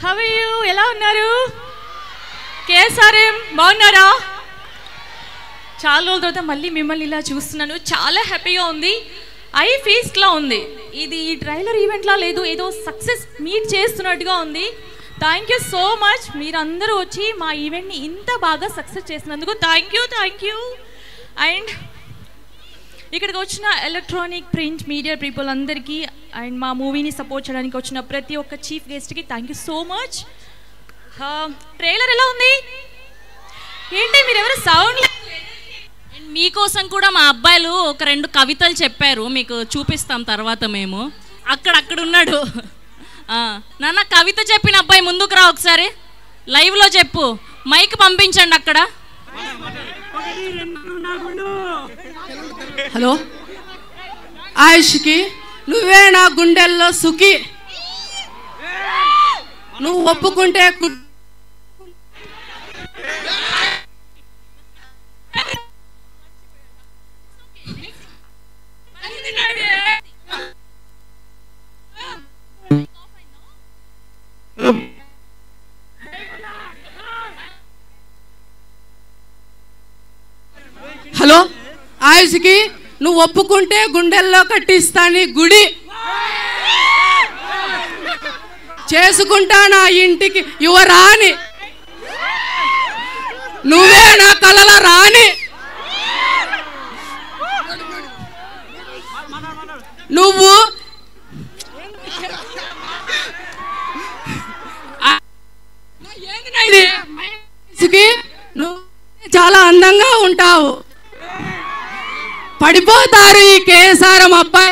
How are you? ఎలా ఉన్నారు? KSRM బాగున్నారా? చాలా రోజుల తర్వాత మళ్ళీ మిమ్మల్ని ఇలా చూస్తున్నాను, చాలా హ్యాపీగా ఉంది. ఐ ఫీస్ట్లా ఉంది. ఇది ట్రైలర్ ఈవెంట్లా లేదు, ఏదో సక్సెస్ మీట్ చేస్తున్నట్టుగా ఉంది. థ్యాంక్ యూ సో మచ్, మీరందరూ వచ్చి మా ఈవెంట్ని ఇంత బాగా సక్సెస్ చేసినందుకు థ్యాంక్ యూ. అండ్ ఇక్కడికి వచ్చిన ఎలక్ట్రానిక్ ప్రింట్ మీడియా పీపుల్ అందరికీ అండ్ మా మూవీని సపోర్ట్ చేయడానికి వచ్చిన ప్రతి ఒక్క చీఫ్ గెస్ట్కి thank you so much. Trailer ఎలా ఉంది? ఏంటి మీరు ఎవరు సౌండ్? మీకోసం కూడా మా అబ్బాయిలు ఒక 2 కవితలు చెప్పారు, మీకు చూపిస్తాం తర్వాత. మేము అక్కడ ఉన్నాడు. నాన్న కవిత చెప్పిన అబ్బాయి ముందుకు రా ఒకసారి, లైవ్లో చెప్పు. మైక్ పంపించండి అక్కడ. హలో ఆయుష్కి, నువ్వే నా గుండెల్లో సుఖి, నువ్వు ఒప్పుకుంటే హలో ఆయుష్కి, నువ్వు ఒప్పుకుంటే గుండెల్లో కట్టిస్తాను గుడి, చేసుకుంటా నా ఇంటికి యువరాణి, నువ్వే నా కలల రాణి, నువ్వు నువ్వు చాలా అందంగా ఉంటావు. పడిపోతారు ఈ కేసారం అబ్బాయి.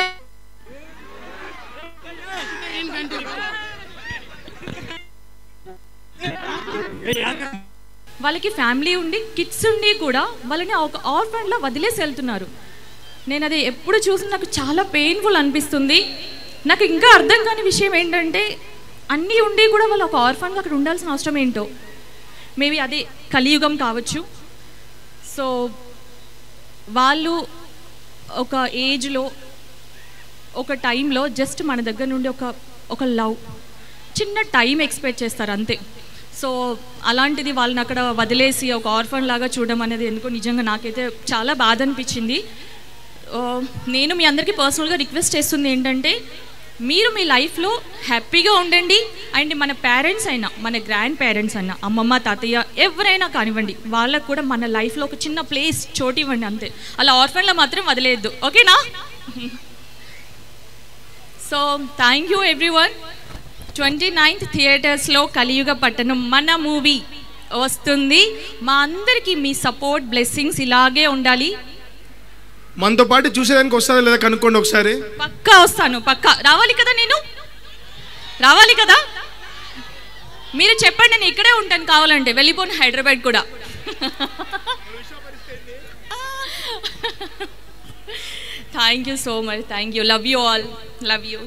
వాళ్ళకి ఫ్యామిలీ ఉండి కిడ్స్ ఉండి కూడా వాళ్ళని ఒక ఆర్ఫన్లో వదిలేసి వెళ్తున్నారు. నేను అది ఎప్పుడు చూసి నాకు చాలా పెయిన్ఫుల్ అనిపిస్తుంది. నాకు ఇంకా అర్థం కాని విషయం ఏంటంటే, అన్నీ ఉండి కూడా వాళ్ళు ఒక ఆర్ఫన్గా అక్కడ ఉండాల్సిన అవసరం ఏంటో. మేబీ అది కలియుగం కావచ్చు. సో వాళ్ళు ఒక ఏజ్లో, ఒక టైంలో జస్ట్ మన దగ్గర నుండి ఒక లవ్, చిన్న టైం ఎక్స్పెక్ట్ చేస్తారు అంతే. సో అలాంటిది వాళ్ళని అక్కడ వదిలేసి ఒక ఆర్ఫన్ లాగా చూడడం అనేది ఎందుకో నిజంగా నాకైతే చాలా బాధ అనిపించింది. నేను మీ అందరికీ పర్సనల్గా రిక్వెస్ట్ చేస్తుంది ఏంటంటే, మీరు మీ లైఫ్లో హ్యాపీగా ఉండండి. అండ్ మన పేరెంట్స్ అయినా, మన గ్రాండ్ పేరెంట్స్ అయినా, అమ్మమ్మ తాతయ్య ఎవరైనా కానివ్వండి, వాళ్ళకు కూడా మన లైఫ్లో ఒక చిన్న ప్లేస్, చోటు ఇవ్వండి అంతే. అలా ఆర్ఫన్లో మాత్రం వదిలేయద్దు, ఓకేనా? So thank you everyone. 29th థియేటర్స్లో కలియుగ పట్టణం మన మూవీ వస్తుంది. మా అందరికీ మీ సపోర్ట్, బ్లెస్సింగ్స్ ఇలాగే ఉండాలి. మనతో పాటు చూసేదానికి వస్తుందా లేదా కనుక్కోండి ఒకసారి. పక్కా వస్తాను, పక్కా రావాలి కదా, నేను రావాలి కదా. మీరు చెప్పండి, నేను ఇక్కడే ఉంటాను, కావాలంటే వెళ్ళిపోను హైదరాబాద్ కూడా. Thank you so much, thank you, love you all, love you.